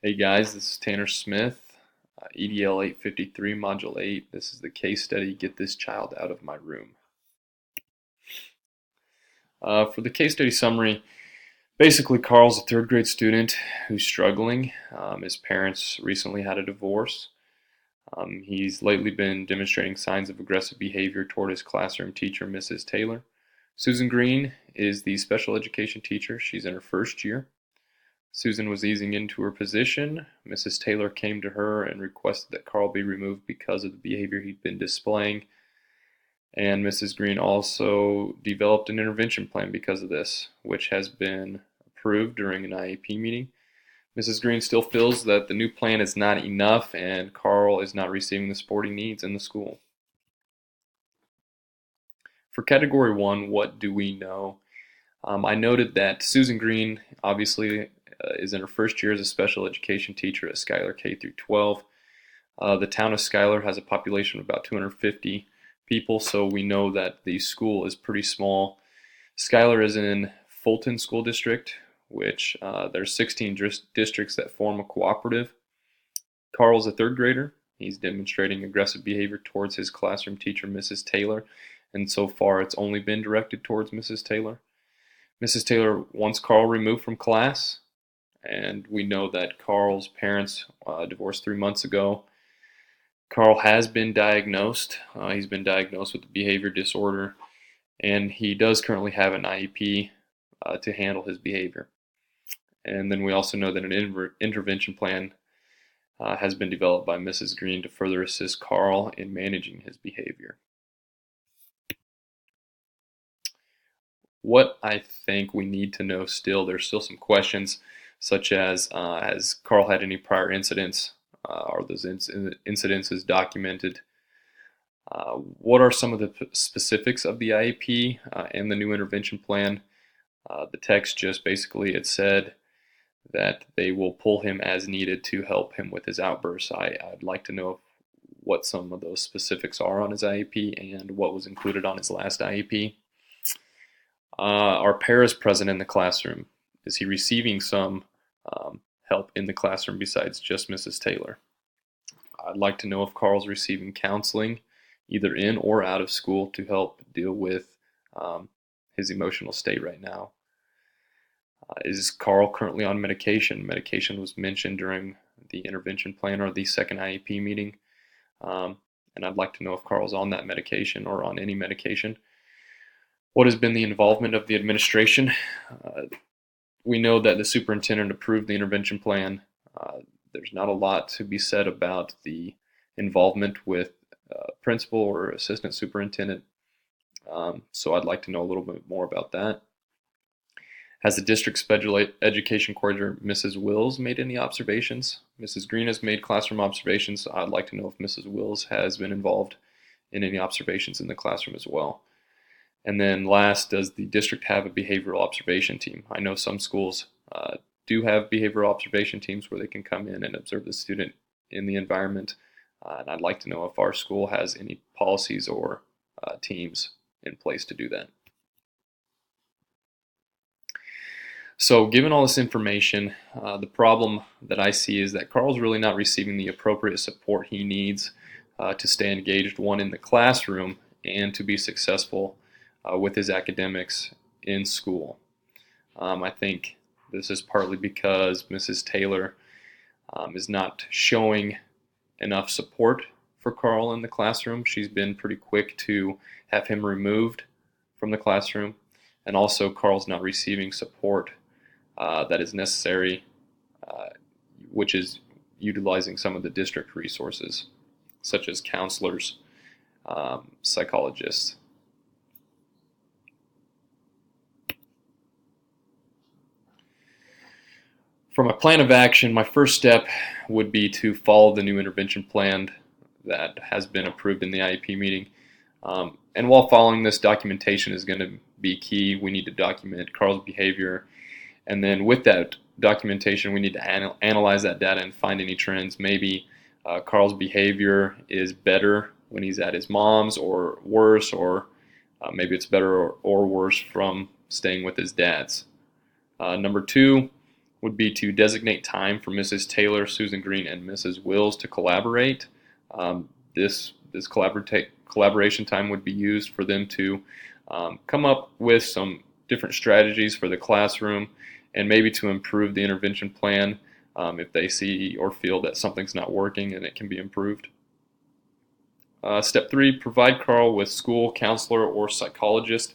Hey guys, this is Tanner Smith, EDL 853, Module 8. This is the case study, Get This Child Out of My Room. For the case study summary, basically Carl's a third grade student who's struggling. His parents recently had a divorce. He's lately been demonstrating signs of aggressive behavior toward his classroom teacher, Mrs. Taylor. Susan Green is the special education teacher. She's in her first year. Susan was easing into her position. Mrs. Taylor came to her and requested that Carl be removed because of the behavior he'd been displaying. And Mrs. Green also developed an intervention plan because of this, which has been approved during an IEP meeting. Mrs. Green still feels that the new plan is not enough and Carl is not receiving the support he needs in the school. For category 1, what do we know? I noted that Susan Green obviously is in her first year as a special education teacher at Schuyler K through 12. The town of Schuyler has a population of about 250 people, so we know that the school is pretty small. Schuyler is in Fulton School District, which there's 16 districts that form a cooperative. Carl's a third grader. He's demonstrating aggressive behavior towards his classroom teacher, Mrs. Taylor, and so far it's only been directed towards Mrs. Taylor. Mrs. Taylor wants Carl removed from class, and we know that Carl's parents divorced 3 months ago. Carl has been diagnosed. He's been diagnosed with a behavior disorder, and he does currently have an IEP to handle his behavior. And then we also know that an intervention plan has been developed by Mrs. Green to further assist Carl in managing his behavior. What I think we need to know still, there's still some questions such as has Carl had any prior incidents? Are those incidences documented? What are some of the specifics of the IEP and the new intervention plan? The text just basically, it said that they will pull him as needed to help him with his outbursts. I'd like to know what some of those specifics are on his IEP and what was included on his last IEP. Are paras present in the classroom? Is he receiving some help in the classroom besides just Mrs. Taylor? I'd like to know if Carl's receiving counseling, either in or out of school, to help deal with his emotional state right now. Is Carl currently on medication? Medication was mentioned during the intervention plan or the second IEP meeting. And I'd like to know if Carl's on that medication or on any medication. What has been the involvement of the administration? We know that the superintendent approved the intervention plan. There's not a lot to be said about the involvement with principal or assistant superintendent. So I'd like to know a little bit more about that. Has the district special education coordinator, Mrs. Wills, made any observations? Mrs. Green has made classroom observations. I'd like to know if Mrs. Wills has been involved in any observations in the classroom as well. And then last, does the district have a behavioral observation team? I know some schools do have behavioral observation teams where they can come in and observe the student in the environment. And I'd like to know if our school has any policies or teams in place to do that. So given all this information, the problem that I see is that Carl's really not receiving the appropriate support he needs to stay engaged, one, in the classroom and to be successful with his academics in school. I think this is partly because Mrs. Taylor is not showing enough support for Carl in the classroom. She's been pretty quick to have him removed from the classroom, and also Carl's not receiving support that is necessary, which is utilizing some of the district resources, such as counselors, psychologists. For my plan of action, my first step would be to follow the new intervention plan that has been approved in the IEP meeting. And while following this, documentation is going to be key. We need to document Carl's behavior. And then with that documentation, we need to analyze that data and find any trends. Maybe Carl's behavior is better when he's at his mom's, or worse, or maybe it's better or worse from staying with his dad's. Number two, would be to designate time for Mrs. Taylor, Susan Green, and Mrs. Wills to collaborate. This collaboration time would be used for them to come up with some different strategies for the classroom and maybe to improve the intervention plan if they see or feel that something's not working and it can be improved. Step 3, provide Carl with school counselor or psychologist.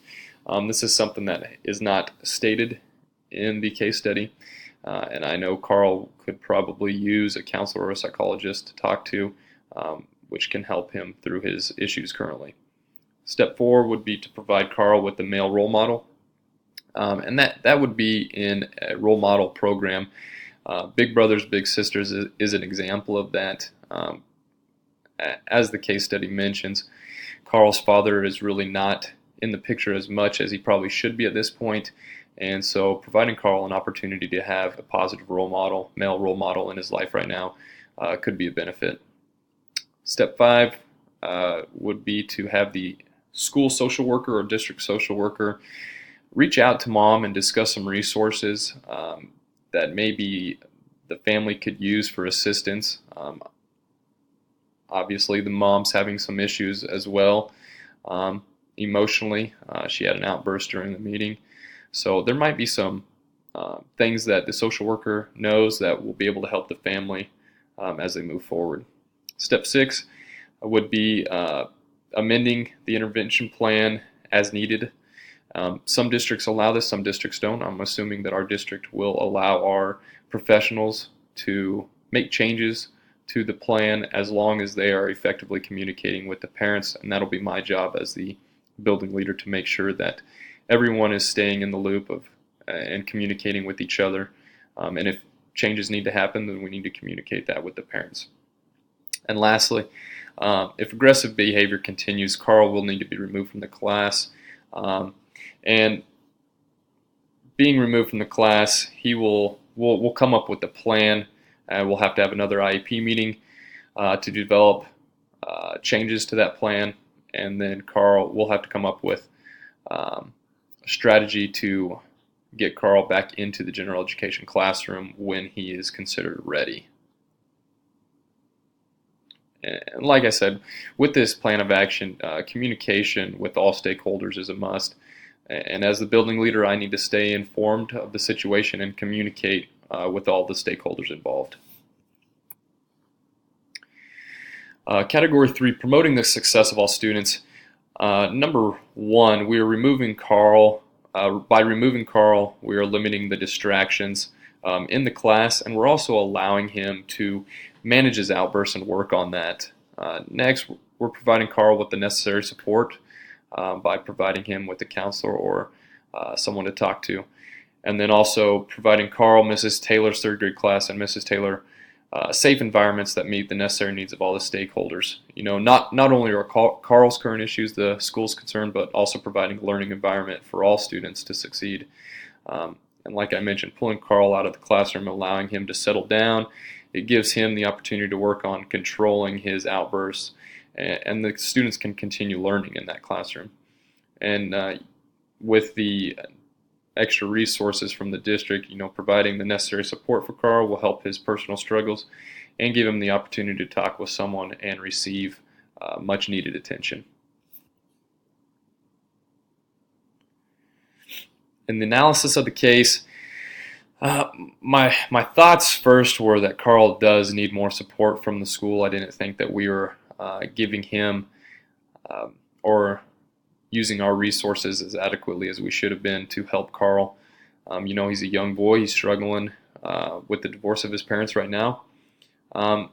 This is something that is not stated in the case study, and I know Carl could probably use a counselor or a psychologist to talk to, which can help him through his issues currently. Step 4 would be to provide Carl with a male role model, and that would be in a role model program. Big Brothers Big Sisters is an example of that. As the case study mentions, Carl's father is really not in the picture as much as he probably should be at this point, and so providing Carl an opportunity to have a positive role model, male role model in his life right now could be a benefit. Step 5 would be to have the school social worker or district social worker reach out to mom and discuss some resources that maybe the family could use for assistance. Obviously, the mom's having some issues as well emotionally. She had an outburst during the meeting. So there might be some things that the social worker knows that will be able to help the family as they move forward. Step 6 would be amending the intervention plan as needed. Some districts allow this, some districts don't. I'm assuming that our district will allow our professionals to make changes to the plan as long as they are effectively communicating with the parents, and that'll be my job as the building leader to make sure that everyone is staying in the loop of and communicating with each other, and if changes need to happen, then we need to communicate that with the parents. And lastly, if aggressive behavior continues, Carl will need to be removed from the class, and being removed from the class, we'll come up with a plan. We'll have to have another IEP meeting to develop changes to that plan, and then Carl will have to come up with a strategy to get Carl back into the general education classroom when he is considered ready. And like I said, with this plan of action, communication with all stakeholders is a must. And as the building leader, I need to stay informed of the situation and communicate with all the stakeholders involved. Category 3, promoting the success of all students. Number 1, we are removing Carl. By removing Carl, we are limiting the distractions in the class, and we're also allowing him to manage his outbursts and work on that. Next, we're providing Carl with the necessary support by providing him with a counselor or someone to talk to. And then also providing Carl, Mrs. Taylor's third grade class, and Mrs. Taylor safe environments that meet the necessary needs of all the stakeholders. You know, not only are Carl's current issues the school's concern, but also providing a learning environment for all students to succeed. And like I mentioned, pulling Carl out of the classroom, allowing him to settle down, it gives him the opportunity to work on controlling his outbursts, and the students can continue learning in that classroom. And with the extra resources from the district, you know, providing the necessary support for Carl will help his personal struggles and give him the opportunity to talk with someone and receive much needed attention. In the analysis of the case, my thoughts first were that Carl does need more support from the school. I didn't think that we were giving him or using our resources as adequately as we should have been to help Carl. You know, he's a young boy. He's struggling with the divorce of his parents right now, and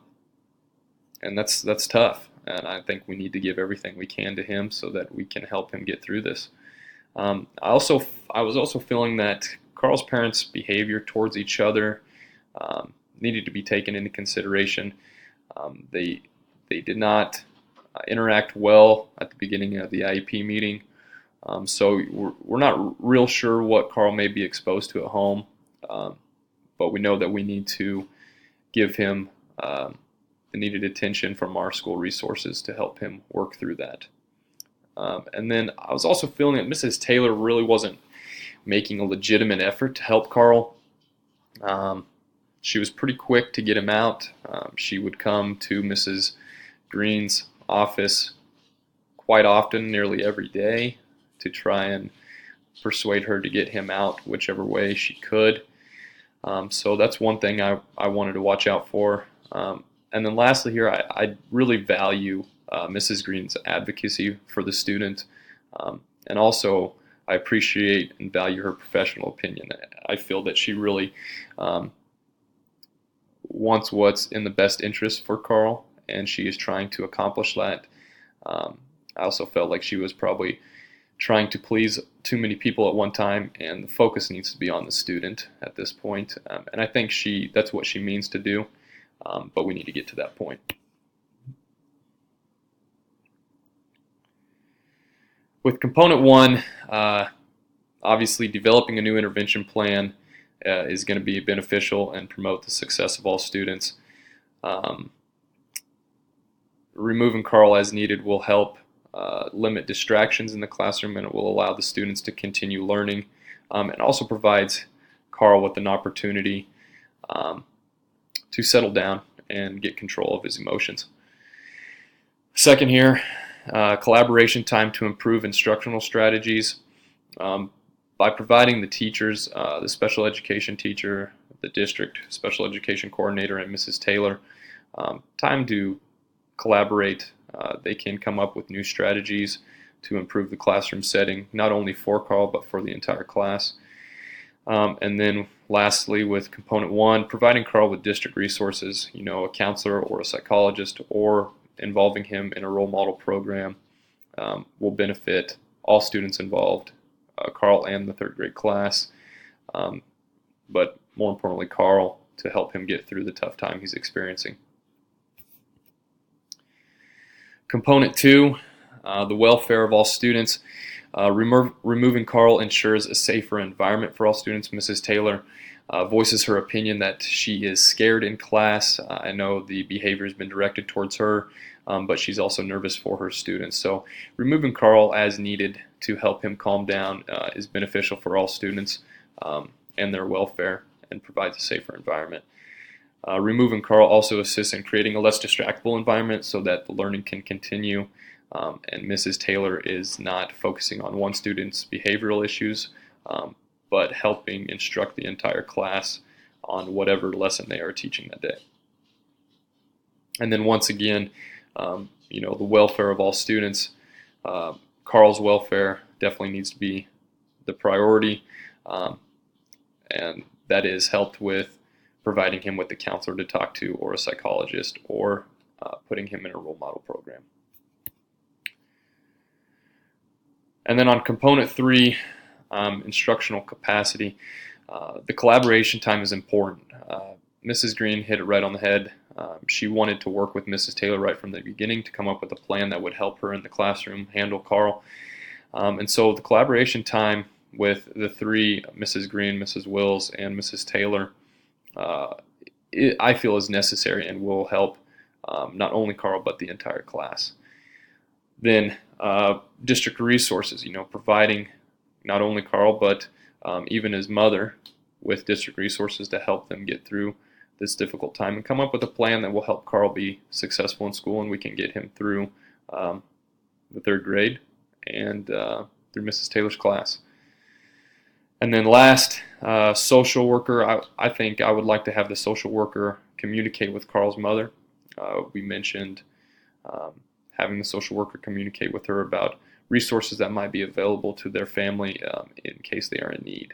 that's tough. And I think we need to give everything we can to him so that we can help him get through this. I was also feeling that Carl's parents' behavior towards each other needed to be taken into consideration. They did not interact well at the beginning of the IEP meeting, so we're not real sure what Carl may be exposed to at home, but we know that we need to give him the needed attention from our school resources to help him work through that. And then I was also feeling that Mrs. Taylor really wasn't making a legitimate effort to help Carl. Um, she was pretty quick to get him out. She would come to Mrs. Green's office quite often, nearly every day, to try and persuade her to get him out whichever way she could. So that's one thing I wanted to watch out for. And then lastly here, I really value Mrs. Green's advocacy for the student. And also I appreciate and value her professional opinion. I feel that she really wants what's in the best interest for Carl, and she is trying to accomplish that. I also felt like she was probably trying to please too many people at one time, and the focus needs to be on the student at this point. And I think that's what she means to do, but we need to get to that point. With component 1, obviously developing a new intervention plan is going to be beneficial and promote the success of all students. Removing Carl as needed will help limit distractions in the classroom, and it will allow the students to continue learning. It also provides Carl with an opportunity to settle down and get control of his emotions. Second here, collaboration time to improve instructional strategies. By providing the teachers, the special education teacher, the district special education coordinator, and Mrs. Taylor, time to collaborate, they can come up with new strategies to improve the classroom setting, not only for Carl but for the entire class. And then lastly, with component 1, providing Carl with district resources, a counselor or a psychologist, or involving him in a role model program will benefit all students involved, Carl and the 3rd grade class, but more importantly Carl, to help him get through the tough time he's experiencing. Component 2, the welfare of all students. Removing Carl ensures a safer environment for all students. Mrs. Taylor voices her opinion that she is scared in class. I know the behavior has been directed towards her, but she's also nervous for her students. So removing Carl as needed to help him calm down is beneficial for all students and their welfare, and provides a safer environment. Removing Carl also assists in creating a less distractible environment so that the learning can continue, and Mrs. Taylor is not focusing on one student's behavioral issues, but helping instruct the entire class on whatever lesson they are teaching that day. And then once again, the welfare of all students. Carl's welfare definitely needs to be the priority, and that is helped with providing him with a counselor to talk to, or a psychologist, or putting him in a role model program. And then on component 3, instructional capacity, the collaboration time is important. Mrs. Green hit it right on the head. She wanted to work with Mrs. Taylor right from the beginning to come up with a plan that would help her in the classroom handle Carl. And so the collaboration time with the 3, Mrs. Green, Mrs. Wills, and Mrs. Taylor, I feel is necessary and will help not only Carl but the entire class. Then district resources, providing not only Carl but even his mother with district resources to help them get through this difficult time and come up with a plan that will help Carl be successful in school, and we can get him through the 3rd grade and through Mrs. Taylor's class. And then last, social worker. I think I would like to have the social worker communicate with Carl's mother. We mentioned having the social worker communicate with her about resources that might be available to their family in case they are in need.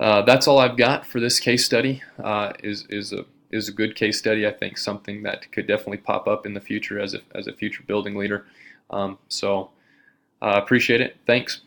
That's all I've got for this case study. Is a good case study. I think something that could definitely pop up in the future as a future building leader. So appreciate it. Thanks.